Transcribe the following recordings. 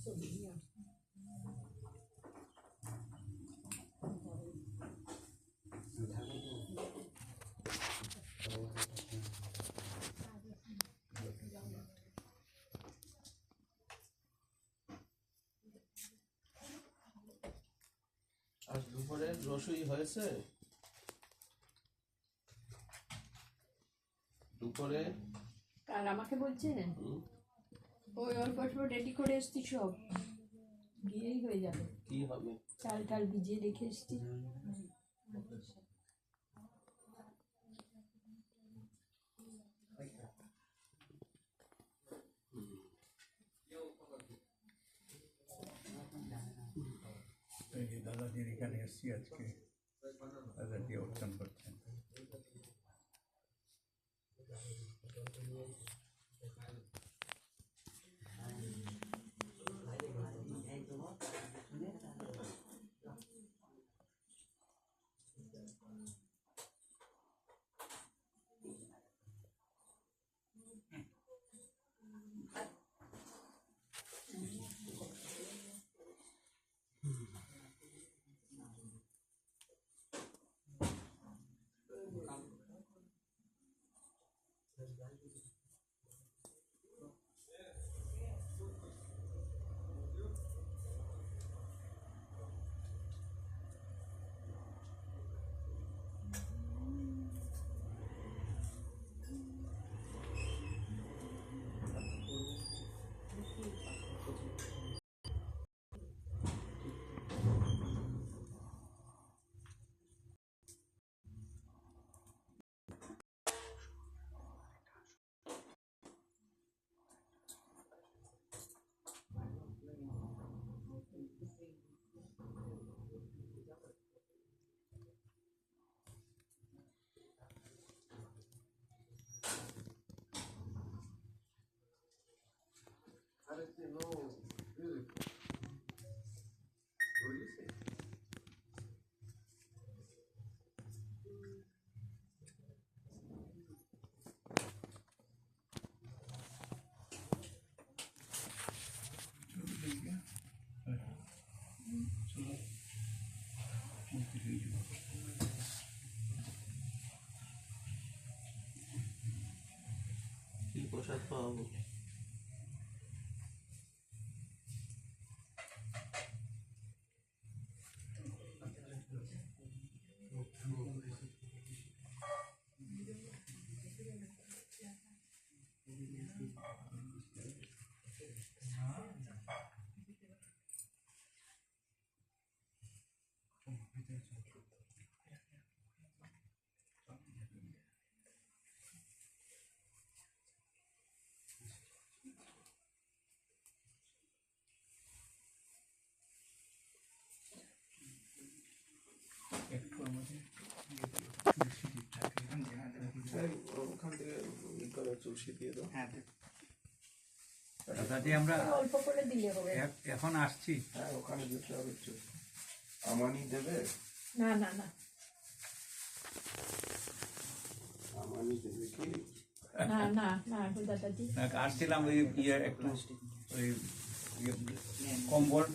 আজ দুপুরে রসুই হয়েছে দুপুরে কাল আমাকে বলছেন ওই অল্প অল্প রেডি করে এসছি সব গিয়েই হয়ে যাবে কি হবে চাল টাল ভিজিয়ে রেখে এসছি দাদাজির এখানে এসছি আজকে দাদাজি অনুষ্ঠান করছেন কি প্রসাদ পাবো একটু আমাদের ওখান থেকে ই করে তুলসী দিয়ে দাও দাদাজি আমরা অল্প করে দিলে হবে এখন আসছি হ্যাঁ ওখানে যেতে হবে আমানি দেবে না না না আমানি দেবে কি না না না দাদাজি আসছিলাম ওই ইয়ে একটু ওই কম্বল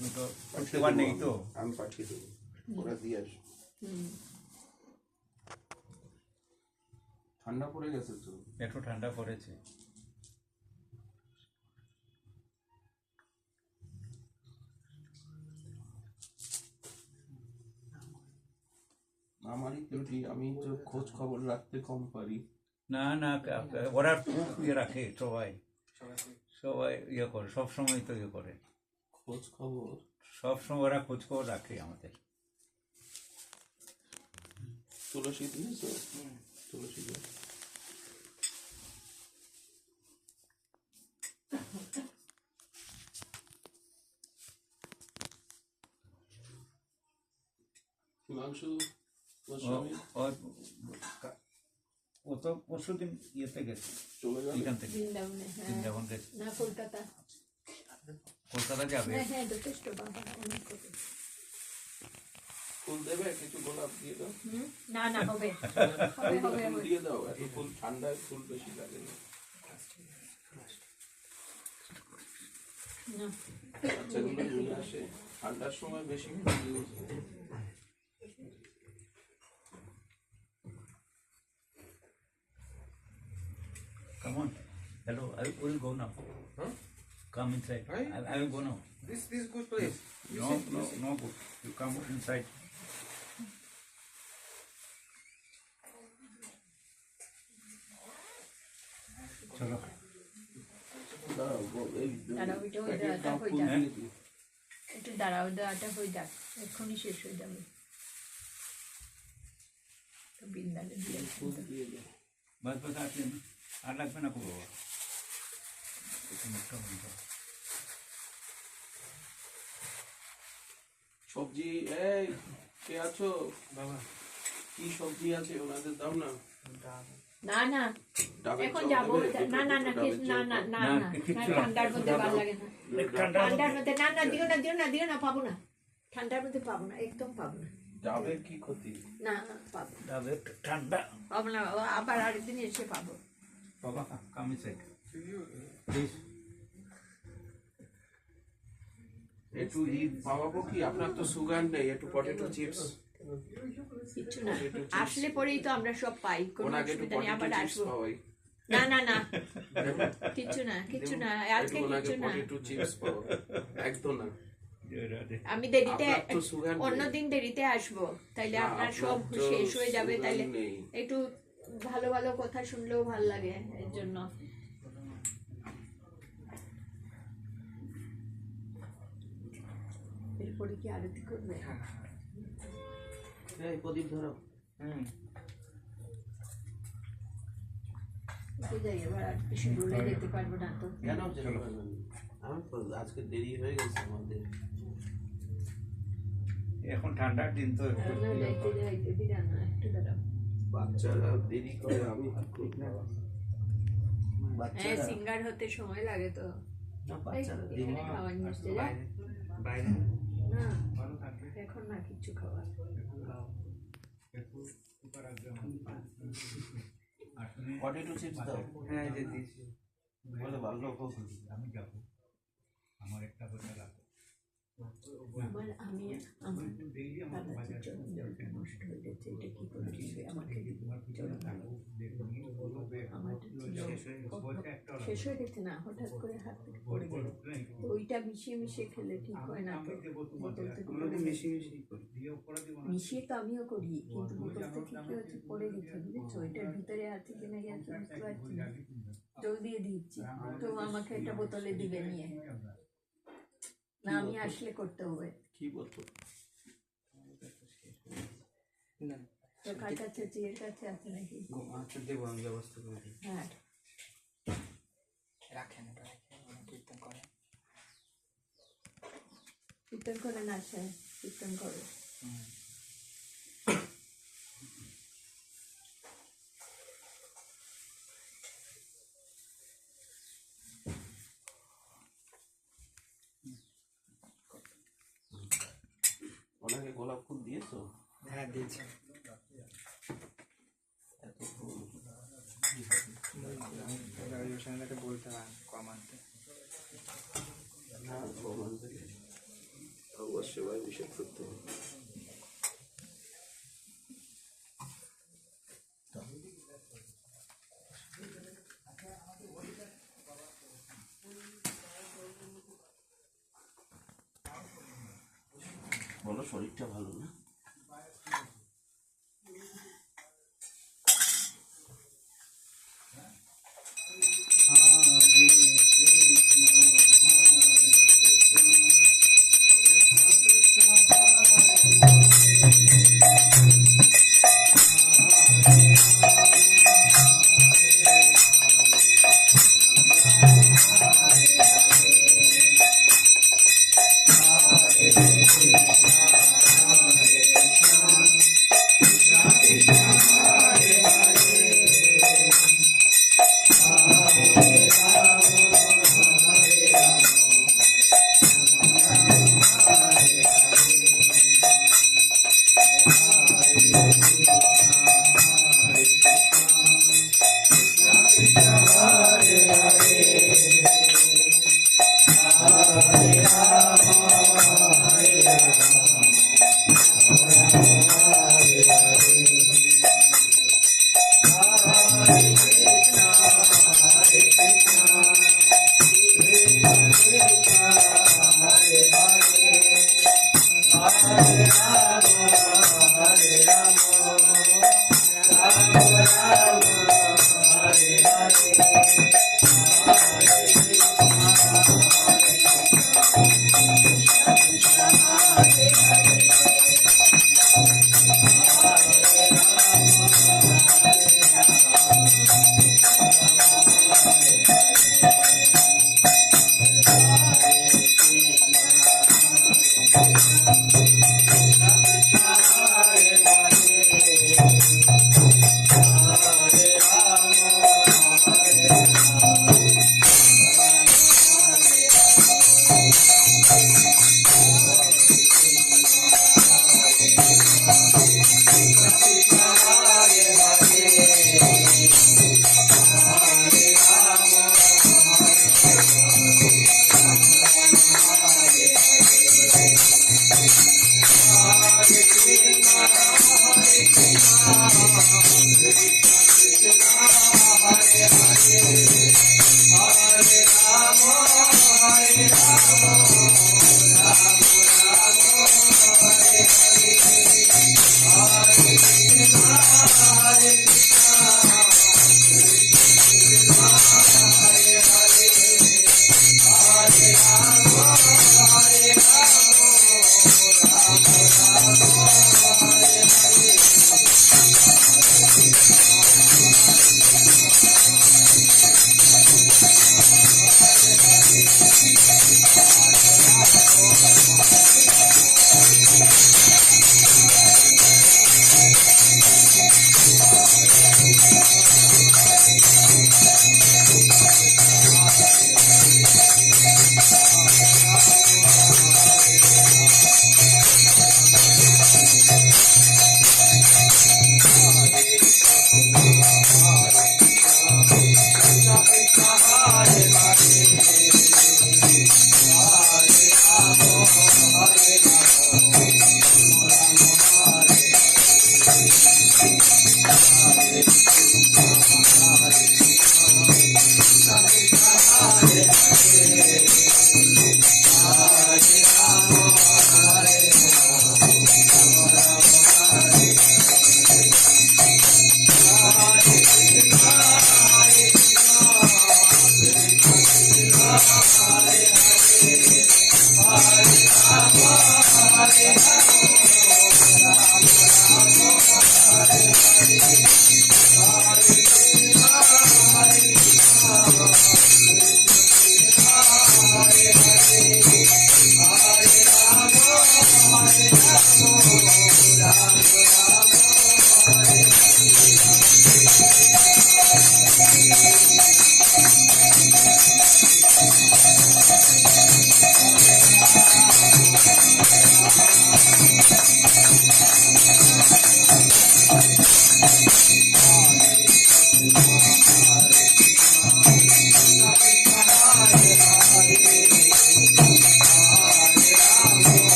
দুটো দেওয়ার নেই তো আমি পাঠিয়ে দেবো ওরা দিয়ে আসো ঠান্ডা পড়ে গেছে তো একটু ঠান্ডা পড়েছে আমারই ত্রুটি আমি তো খোঁজ খবর রাখতে কম পারি না না ওরা খুব ইয়ে রাখে সবাই সবাই ইয়ে করে সবসময় তো ইয়ে করে খোঁজ খবর সবসময় ওরা খোঁজ খবর রাখে আমাদের তুলসী দিয়েছো তুলসী দিয়ে হিমাংশু ও তো পরশু দিন ইয়েতে গেছে চলে গেল এখান থেকে বৃন্দাবনে বৃন্দাবন গেছে না কলকাতা কলকাতা যাবে হ্যাঁ যথেষ্ট বাবা অনেক করে ফুল দেবে কিছু গোলাপ দিয়ে দাও না না হবে ফুল দিয়ে দাও এত ফুল ঠান্ডায় ফুল বেশি লাগে না না বাচ্চাগুলো নিয়ে আসে ঠান্ডার সময় বেশি use হয়। Come on. Hello, I will go now. Huh? Come inside. Why? I will go now. This good place. You No, sit, no, you sit. no good. You come inside. চলো দাঁড়াও, এই দাঁড়াও, ওইটা ওই প্যাকেট দেওয়াটা দাও, হয়ে ফুল যাক। দিয়ে দিই। একটু দাঁড়াও, দেওয়াটা হয়ে যাক, এক্ষুনি শেষ হয়ে যাবে। তো বিন্দালে দিয়ে ফুল দিয়ে দাও। बस बस आते हैं আর লাগবে না পুরো একটু মুখটা বন্ধ করো। সবজি এই কে আছো বাবা? কি সবজি আছে ওনাদের দাও না। না না ডাবের এখন জল যাবো, দেবে? না না না ডাবের জল না না দাও। না না, না কিচ্ছু না, না। ঠান্ডার মধ্যে ভালো লাগে না। ঠান্ডা ঠান্ডার মধ্যে না না, দিও না দিও না দিও না, পাবো না, ঠান্ডার মধ্যে পাবো না, একদম পাবো না, ডাবের কি ক্ষতি? না না পাবো না, যাবে ঠান্ডা পাবো না, ও আবার আরেকদিন এসে পাবো। বাবা কাম ইনসাইড প্লিজ একটু বাবাবো কি আপনার তো সুগার নেই, একটু পটেটো চিপস কিচ্ছু না, আসলে পরেই তো আমরা সব পাই, কোনো ওনাকে একটু অসুবিধা নেই, পটেটো আবার চিপস আসবো। খাওয়াই। না না না কিচ্ছু না কিচ্ছু না, আজকে একটু ওনাকে কিচ্ছু না, পটেটো চিপস খাওয়াই। একদম না। আমি দেরিতে, আপনার তো সুগার নেই। অন্যদিন দেরিতে আসবো, তাইলে না, আপনার আপনার সব তো শেষ হয়ে যাবে, সুগার তাইলে নেই। একটু ভালো ভালো কথা শুনলেও ভাল লাগে, এর জন্য। এরপরে কি আরতি করবে? এই প্রদীপ ধরো। উঠে যাই, এবার আর বেশি দূরে যেতে পারবো না তো। কেন যেতে পারবেন না? আমি তো আজকে দেরি হয়ে গেছে আমাদের। এখন ঠান্ডার দিন তো একটু না, যাইতে যাইতে দিরা না, একটু দাঁড়াও। বাচ্চারা দেরি করে, আমি ঠিক না। হ্যাঁ, বাচ্চারা সিঙ্গার হতে সময় লাগে তো। না, এই, বাচ্চারা দেরি এখানে খাওয়ার নিয়ে এসছে, যা। বাইরে না, ভালো থাকবে এখন না কিচ্ছু খাওয়ার। পটেটো চিপস দাও। হ্যাঁ যে দিয়েছি বলে ভালো খুব। আমি যাবো আমার একটা হোটেল আছে আমার দাদাজির জলটা নষ্ট হয়ে গেছে, এটা কি করে দিবে আমাকে? শেষ হয়ে গেছে না, হঠাৎ করে হাত থেকে পড়ে গেল, তো ওইটা মিশিয়ে মিশিয়ে খেলে ঠিক হয় না তো, বোতল থেকে পড়ে গেছে। মিশিয়ে তো আমিও করি, কিন্তু বোতল থেকে কি হচ্ছে, পড়ে গেছে, বুঝেছো? এটার ভিতরে আছে কিনা গেছে বুঝতে পারছি না, জল দিয়ে দিচ্ছি, তো আমাকে একটা বোতলে দিবে নিয়ে, না আমি আসলে করতে হবে। কি বলতো? তো কার কাছে আছে, এর কাছে আছে নাকি? আচ্ছা দেবো আমি ব্যবস্থা করে দিই হ্যাঁ, রাখেন এটা রেখে কীর্তন করেন। কীর্তন করে না, সে কীর্তন করে। ওনাকে গোলাপ ফুল দিয়েছো? হ্যাঁ দিয়েছি। এত ফুল ওখানে বলতে হয় কম আনতে। না, ভগবান থেকে অবশ্যই ভাই বিষয় করতে হবে। বলো, শরীরটা ভালো না?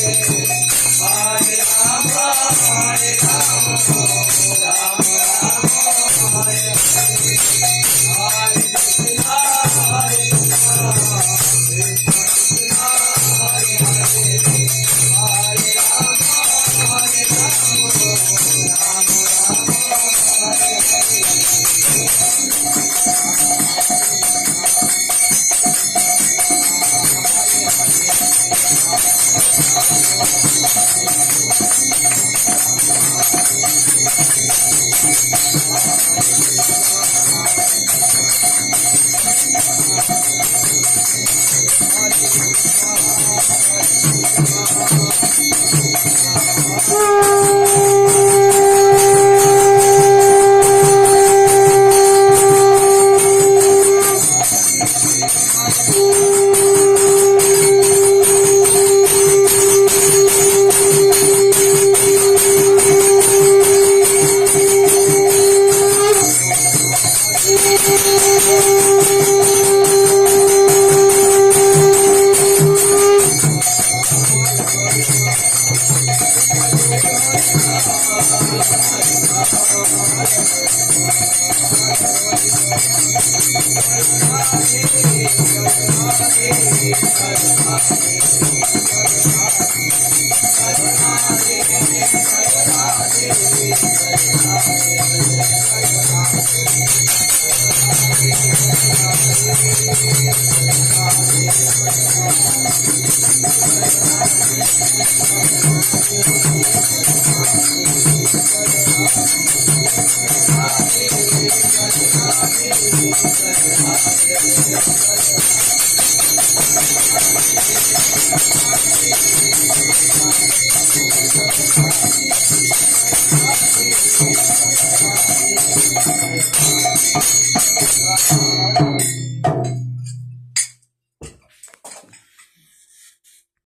Hare